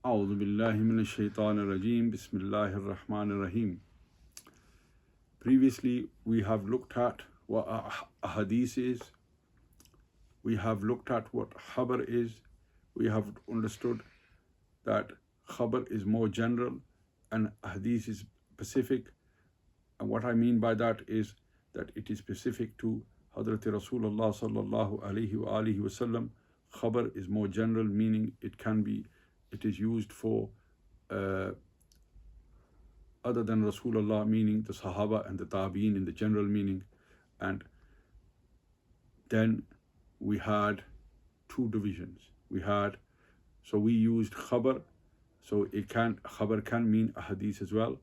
أعوذ بالله من الشيطان الرجيم بسم الله الرحمن الرحيم. Previously, we have looked at what a hadith is. We have looked at what khabar is. We have understood that khabar is more general and hadith is specific. And what I mean by that is that it is specific to Hadrat Rasulullah sallallahu alaihi wa alihi wasallam. Khabar is more general, meaning it is used for other than Rasulullah, meaning the Sahaba and the Tabi'in in the general meaning. And then we had two divisions. We used khabar, so khabar can mean a hadith as well.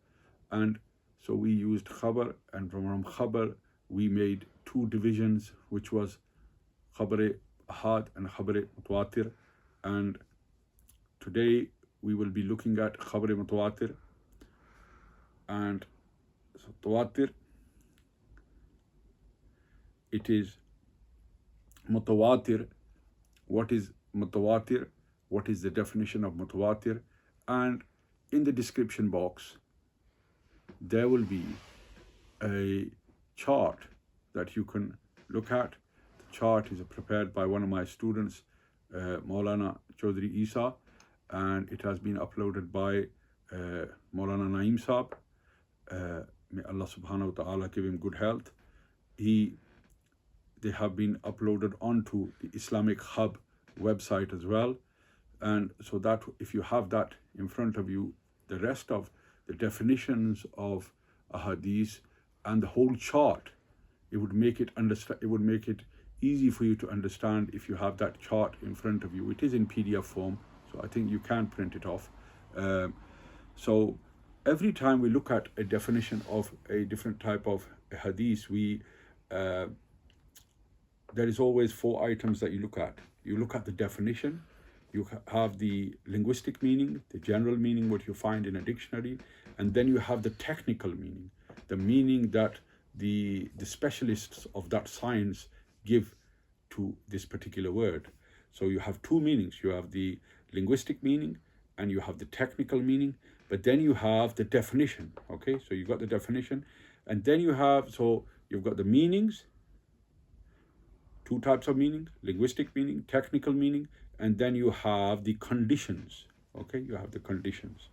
And so we used khabar, and from khabar we made two divisions, which was khabar ahad and khabar mutawatir. And today we will be looking at khabar mutawatir. And so tawatir, it is mutawatir. What is mutawatir? What is the definition of mutawatir? And in the description box there will be a chart that you can look at. The chart is prepared by one of my students, Maulana Qadri Isa, and it has been uploaded by Maulana Naeem Saab. May Allah subhanahu wa ta'ala give him good health. They have been uploaded onto the Islamic Hub website as well. And so that if you have that in front of you, the rest of the definitions of a hadith and the whole chart, it would make it easy for you to understand if you have that chart in front of you. It is in PDF form, so I think you can print it off. So every time we look at a definition of a different type of hadith, there is always four items that you look at. You look at the definition, you have the linguistic meaning, the general meaning, what you find in a dictionary, and then you have the technical meaning, the meaning that the specialists of that science give to this particular word. So you have two meanings. You have the linguistic meaning and you have the technical meaning, but then you have the definition. Okay, so you've got the definition, and then you've got the meanings, two types of meaning: linguistic meaning, technical meaning, and then you have the conditions. Okay, you have the conditions.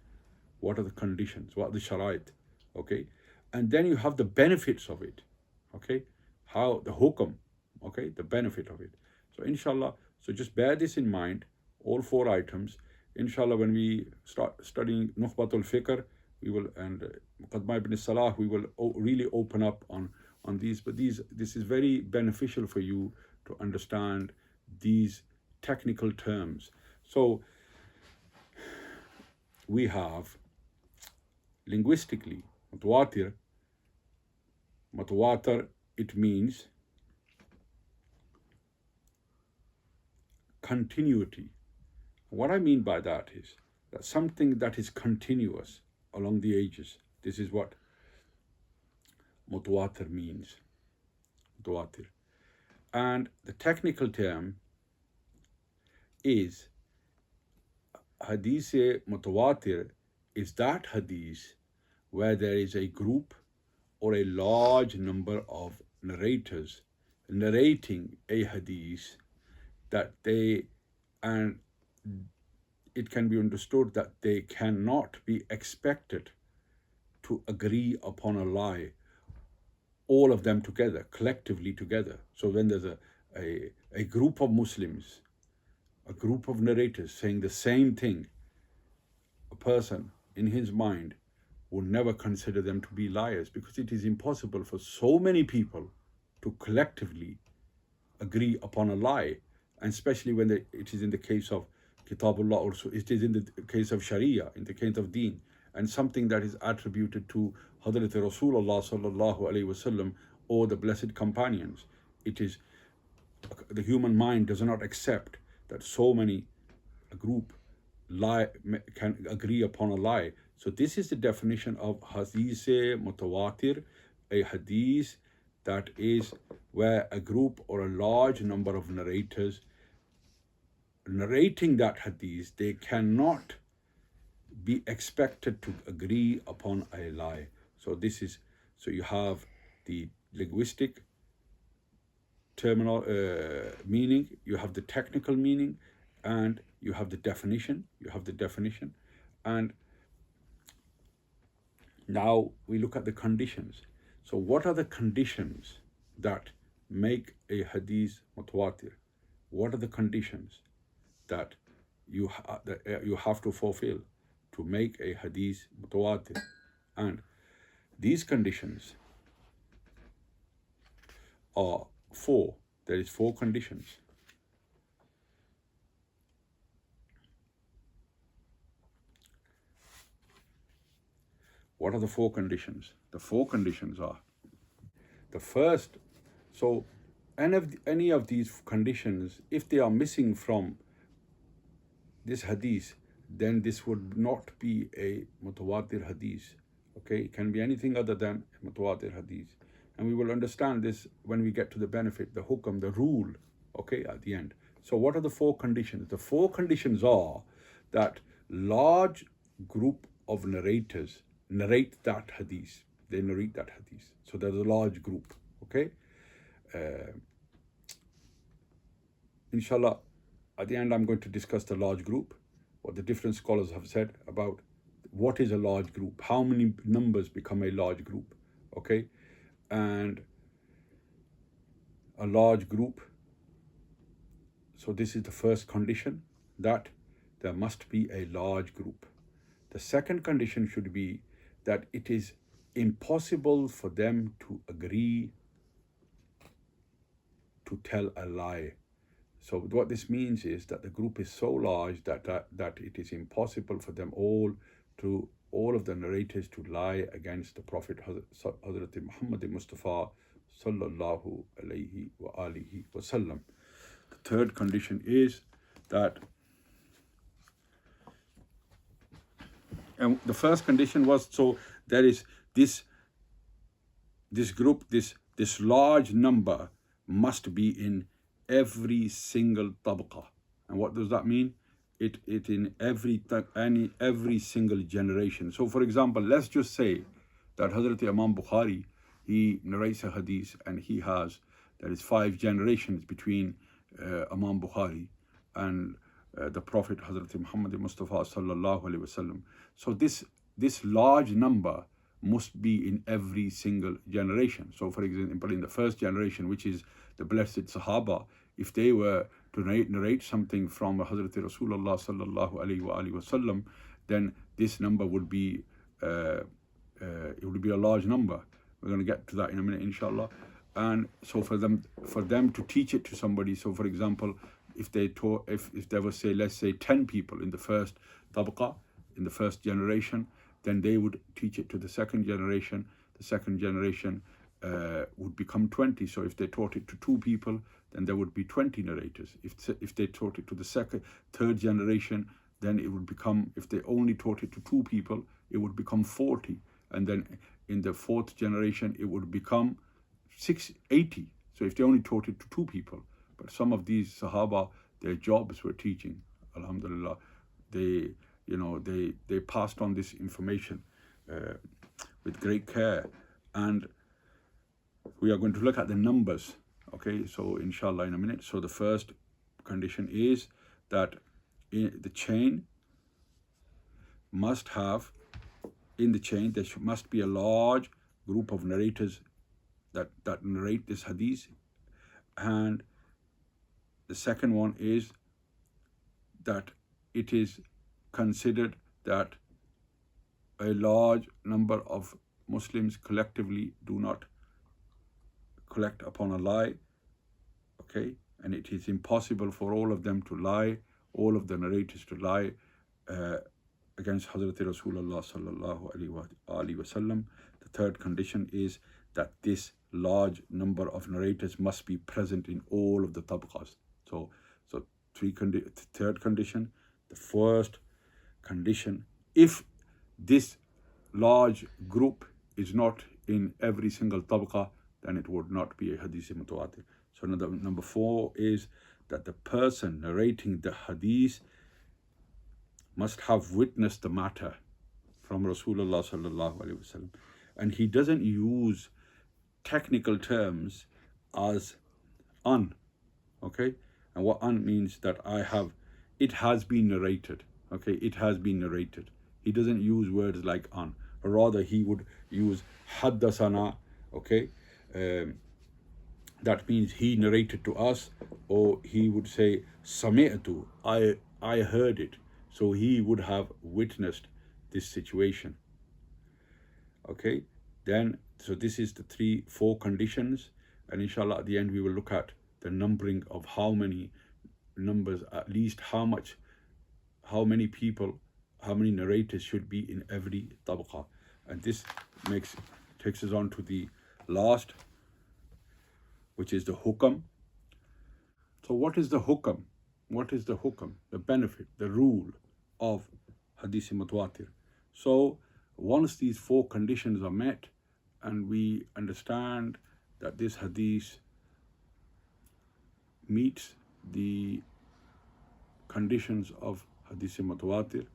What are the conditions? What are the sharait? Okay, and then you have the benefits of it. Okay, how the hukam. Okay, the benefit of it. So inshallah, so just bear this in mind, all four items. Inshallah, when we start studying Nukhbatul Fikr, we will, and Muqaddimah ibn Salah, we will really open up on these. But this is very beneficial for you to understand these technical terms. So we have linguistically mutawatir. Mutawatir, it means continuity. What I mean by that is that something that is continuous along the ages. This is what mutawatir means. Mutawatir. And the technical term is hadith mutawatir is that hadith where there is a group or a large number of narrators narrating a hadith and it can be understood that they cannot be expected to agree upon a lie, all of them together, collectively together. So when there's a group of Muslims, a group of narrators saying the same thing, a person in his mind would never consider them to be liars, because it is impossible for so many people to collectively agree upon a lie, and especially when it is in the case of Kitabullah, or so it is in the case of Sharia, in the case of Deen, and something that is attributed to Hadrat Rasulullah sallallahu alaihi wasallam or the blessed companions. It is the human mind does not accept that a group can agree upon a lie. So this is the definition of hadith mutawatir, a hadith that is where a group or a large number of narrators narrating that hadith, they cannot be expected to agree upon a lie. So you have the linguistic terminal meaning, you have the technical meaning, and you have the definition. And now we look at the conditions. So what are the conditions that make a hadith mutawatir? What are the conditions that you have to fulfill to make a hadith mutawatir? And these conditions are four. There is four conditions. What are the four conditions? The four conditions are: the first, so any of these conditions, if they are missing from this hadith, then this would not be a mutawatir hadith. Okay, it can be anything other than a mutawatir hadith. And we will understand this when we get to the benefit, the hukam, the rule, okay, at the end. So what are the four conditions? The four conditions are that large group of narrators narrate that hadith. They narrate that hadith. So there's a large group, okay? Inshallah, at the end, I'm going to discuss the large group, what the different scholars have said about what is a large group, how many numbers become a large group, okay? And a large group, so this is the first condition, that there must be a large group. The second condition should be that it is impossible for them to agree to tell a lie. So what this means is that the group is so large that it is impossible for them all of the narrators to lie against the Prophet Hazrat Muhammad Mustafa sallallahu alayhi wa alihi wasallam. The third condition is that, and the first condition was, so there is this group, this large number must be in every single tabqa. And what does that mean? It in every single generation. So for example, let's just say that Hazrat Imam Bukhari, he narrates a hadith, and there is 5 generations between Imam Bukhari and the Prophet Hazrat Muhammad Mustafa sallallahu alaihi wasallam. So this large number must be in every single generation. So for example, in the first generation, which is the blessed Sahaba, if they were to narrate something from Hazrat Rasulullah sallallahu alaihi wasallam, then this number would be it would be a large number. We're going to get to that in a minute, inshallah. And so for them to teach it to somebody, so for example, if there were, say, let's say 10 people in the first tabqa, in the first generation, then they would teach it to the second generation. The second generation would become 20. So if they taught it to 2 people, then there would be 20 narrators. If they taught it to the third generation, then it would become, if they only taught it to 2 people, it would become 40. And then in the 4th generation, it would become 80. So if they only taught it to 2 people. But some of these Sahaba, their jobs were teaching. Alhamdulillah, they passed on this information with great care. And we are going to look at the numbers, okay? So inshallah in a minute. So the first condition is that the chain must have, in the chain, there must be a large group of narrators that narrate this hadith. And the second one is that it is considered that a large number of Muslims collectively do not collect upon a lie, okay? And it is impossible for all of them to lie, all of the narrators to lie against Hazrat Rasulullah sallallahu alaihi wasallam. The third condition is that this large number of narrators must be present in all of the tabqas. So third condition. The first condition, if this large group is not in every single tabqa, then it would not be a hadith mutawatir. So number 4 is that the person narrating the hadith must have witnessed the matter from Rasulullah sallallahu alaihi wasallam. And he doesn't use technical terms as an, okay? And what an means that it has been narrated, okay? It has been narrated. He doesn't use words like an. Rather, he would use haddasana, okay? That means he narrated to us, or he would say sami'tu, I heard it. So he would have witnessed this situation. Okay, then so this is the 4 conditions, and inshallah at the end we will look at the numbering of how many numbers, at least how many people, how many narrators should be in every tabqa. And this takes us on to the last, which is the hukam. So what is the hukam? What is the hukam? The benefit, the rule of hadith mutawatir. So once these 4 conditions are met, and we understand that this hadith meets the conditions of hadith mutawatir,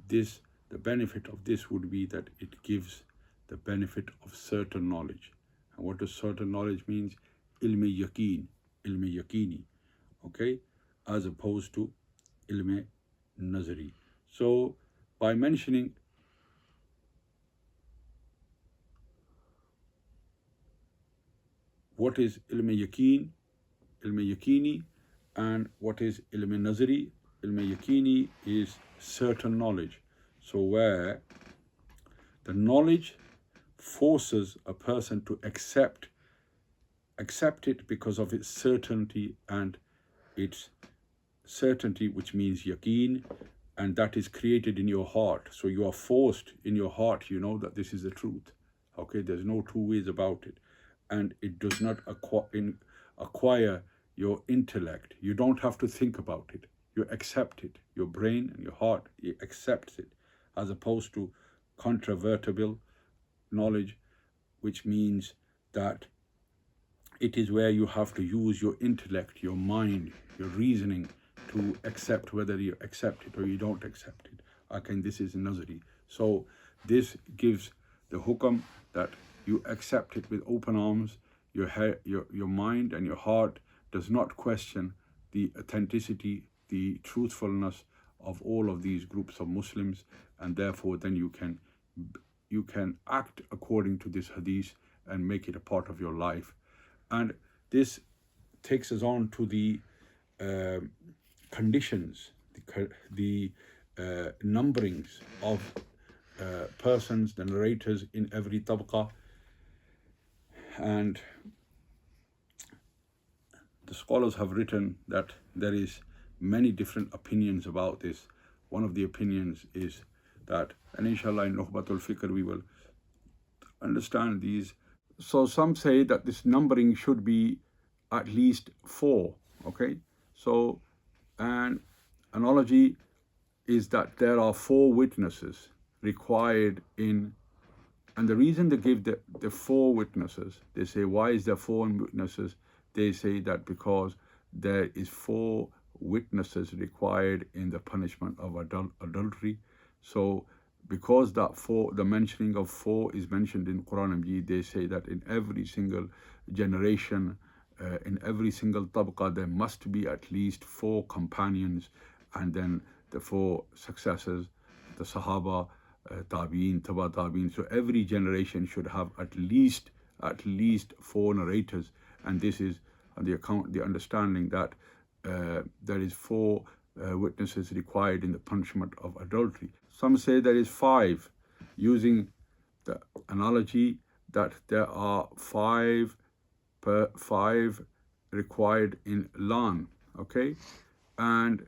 the benefit of this would be that it gives the benefit of certain knowledge. And what does certain knowledge means? Ilmi yaqini, okay, as opposed to ilmi nazari. So by mentioning what is ilmi yaqini, and what is ilmi nazari. Ilmi yaqini is certain knowledge. So where the knowledge forces a person to accept it because of its certainty, and its certainty, which means yaqeen, and that is created in your heart. So you are forced in your heart, you know that this is the truth. Okay, there's no 2 ways about it. And it does not acquire your intellect. You don't have to think about it. You accept it. Your brain and your heart, it accepts it, as opposed to controvertible knowledge, which means that it is where you have to use your intellect, your mind, your reasoning to accept whether you accept it or you don't accept it. Okay, this is nazari. So this gives the hukam that you accept it with open arms. Your mind and your heart does not question the authenticity, the truthfulness of all of these groups of Muslims, and therefore then you can act according to this hadith and make it a part of your life. And this takes us on to the conditions, the numberings of persons, the narrators in every tabqa. And the scholars have written that there is many different opinions about this. One of the opinions is that, and inshallah in Nukhbatul Fikr we will understand these. So some say that this numbering should be at least 4, okay? So an analogy is that there are 4 witnesses required in, and the reason they give the 4 witnesses, they say, why is there 4 witnesses? They say that because there is 4 witnesses required in the punishment of adultery. So because the mentioning of 4 is mentioned in Quran and Majid, they say that in every single generation, in every single tabqa, there must be at least 4 companions, and then the 4 successors, the Sahaba, Tabi'in, Taba Tabi'in. So every generation should have at least 4 narrators, and this is the understanding that there is 4 witnesses required in the punishment of adultery. Some say there is 5, using the analogy that there are 5 required in lan, okay? And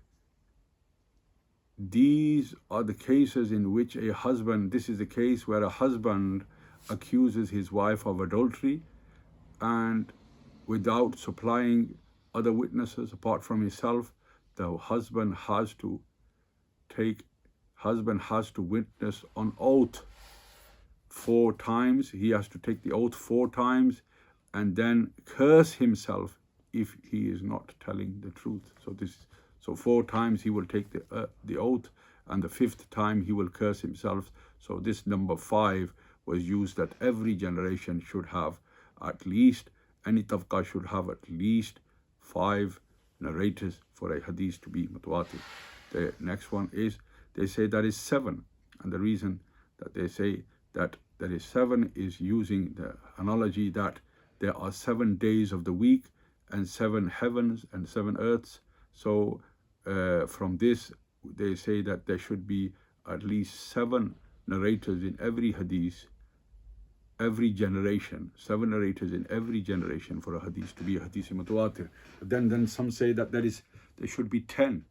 these are the cases in which this is the case where a husband accuses his wife of adultery, and without supplying other witnesses apart from himself, the husband has to witness on oath 4 times. He has to take the oath 4 times and then curse himself if he is not telling the truth. So 4 times he will take the oath, and the 5th time he will curse himself. So this number 5 was used that every generation should have at least, any tabqa should have at least 5 narrators for a hadith to be mutawatir. The next one is, they say that is 7, and the reason that they say that there is 7 is using the analogy that there are 7 days of the week and 7 heavens and 7 earths. So from this they say that there should be at least 7 narrators in every hadith, every generation, 7 narrators in every generation for a hadith to be a hadith mutawatir. But then some say that there should be 10.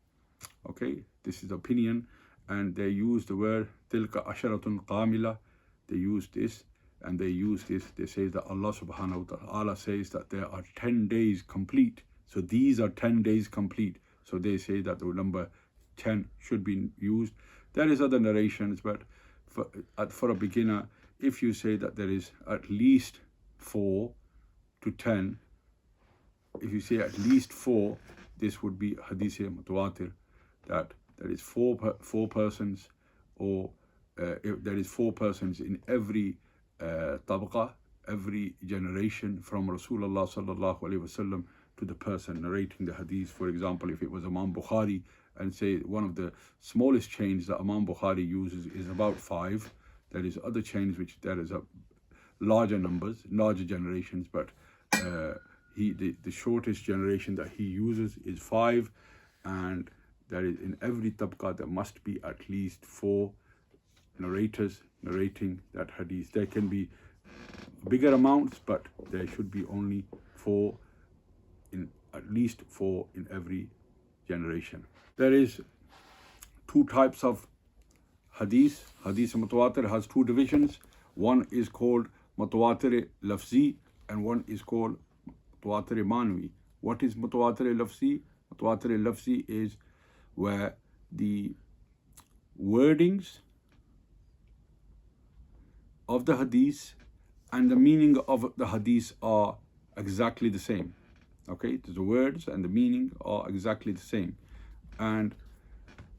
Okay, this is opinion, and they use the word tilka asharatun kamila. They use this, and they say that Allah subhanahu wa ta'ala says that there are 10 days complete. So these are 10 days complete. So they say that the number 10 should be used. There is other narrations, but for a beginner, if you say that there is at least 4 to 10, if you say at least 4, this would be hadith mutawatir, that there is four persons, or if there is 4 persons in every tabqa, every generation, from Rasulullah sallallahu alaihi wasallam to the person narrating the hadith. For example, if it was Imam Bukhari, and say one of the smallest chains that Imam Bukhari uses is about 5. There is other chains which there is a larger numbers, larger generations, but the shortest generation that he uses is 5, and there is in every tabqa there must be at least 4 narrators narrating that hadith. There can be bigger amounts, but there should be only 4, at least 4 in every generation. There is 2 types of hadith. Hadith mutawatir has 2 divisions. One is called mutawatir lafzi, and one is called mutawatir manwi. What is mutawatir lafzi? Mutawatir lafzi is where the wordings of the hadith and the meaning of the hadith are exactly the same. Okay, the words and the meaning are exactly the same. And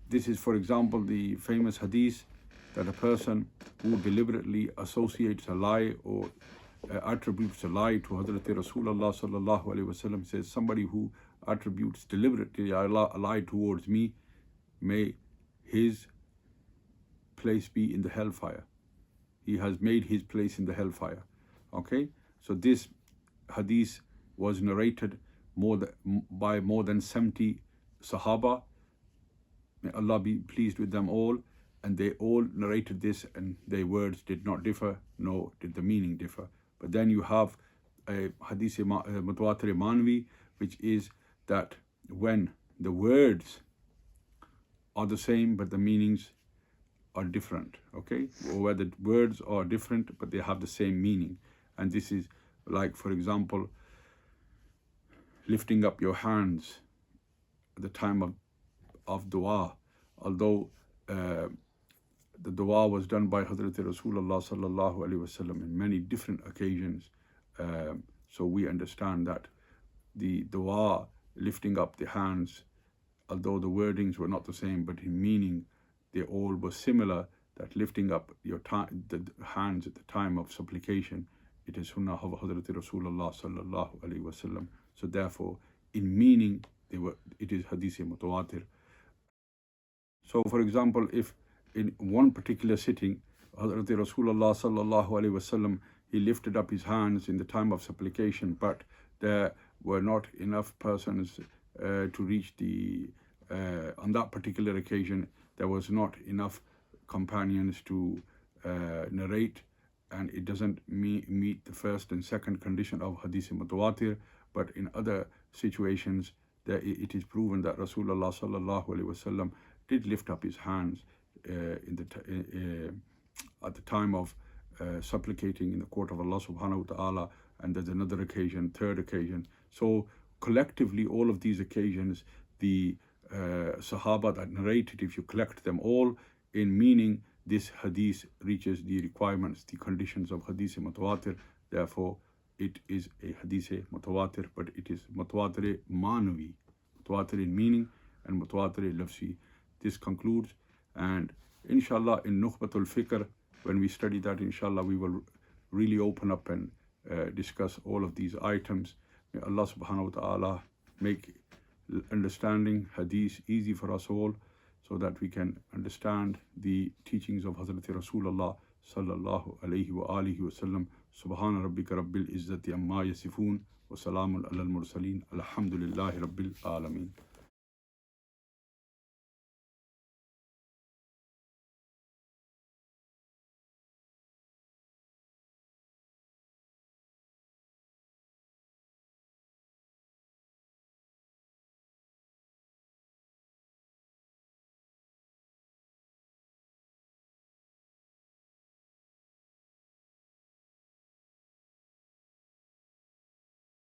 this is, for example, the famous hadith that a person who deliberately associates a lie or attributes a lie to Hazrat Rasulullah sallallahu alaihi wasallam, says, somebody who attributes deliberately a lie towards me, may his place be in the hellfire. He has made his place in the hellfire. Okay, so this hadith was narrated by more than 70 Sahaba. May Allah be pleased with them all, and they all narrated this, and their words did not differ, nor did the meaning differ. But then you have a hadith mutawatir manwi, which is that when the words are the same but the meanings are different, okay, or where the words are different but they have the same meaning. And this is like, for example, lifting up your hands at the time of dua. Although the dua was done by Hazrat Rasulullah sallallahu alaihi wasallam in many different occasions, so we understand that the dua, lifting up the hands, although the wordings were not the same, but in meaning they all were similar, that lifting up the hands at the time of supplication, it is sunnah of Hazrat Rasulullah sallallahu alaihi wasallam. So therefore, in meaning, it is hadith mutawatir. So, for example, if in one particular sitting, Hazrat Rasulullah sallallahu alaihi wasallam, he lifted up his hands in the time of supplication, but there were not enough persons to reach on that particular occasion, there was not enough companions to narrate, and it doesn't meet the first and second condition of hadith mutawatir. But in other situations, it is proven that Rasulullah sallallahu alaihi wasallam did lift up his hands at the time of supplicating in the court of Allah subhanahu wa ta'ala, and there's another occasion, third occasion. So collectively, all of these occasions, the Sahaba that narrated, if you collect them all in meaning, this hadith reaches the requirements, the conditions of hadith mutawatir. Therefore, it is a hadith mutawatir, but it is mutawatir manwi, mutawatir in meaning and mutawatir lafzi. This concludes And inshallah, in Nukhbatul Fikr, when we study that, inshallah, we will really open up and discuss all of these items. May Allah subhanahu wa ta'ala make understanding hadith easy for us all, so that we can understand the teachings of Hazrat Rasulullah sallallahu alayhi wa alihi wa sallam. Subhana rabbika rabbil izzati amma yasifun wa salamun alal mursaleen. Alhamdulillahi rabbil alameen.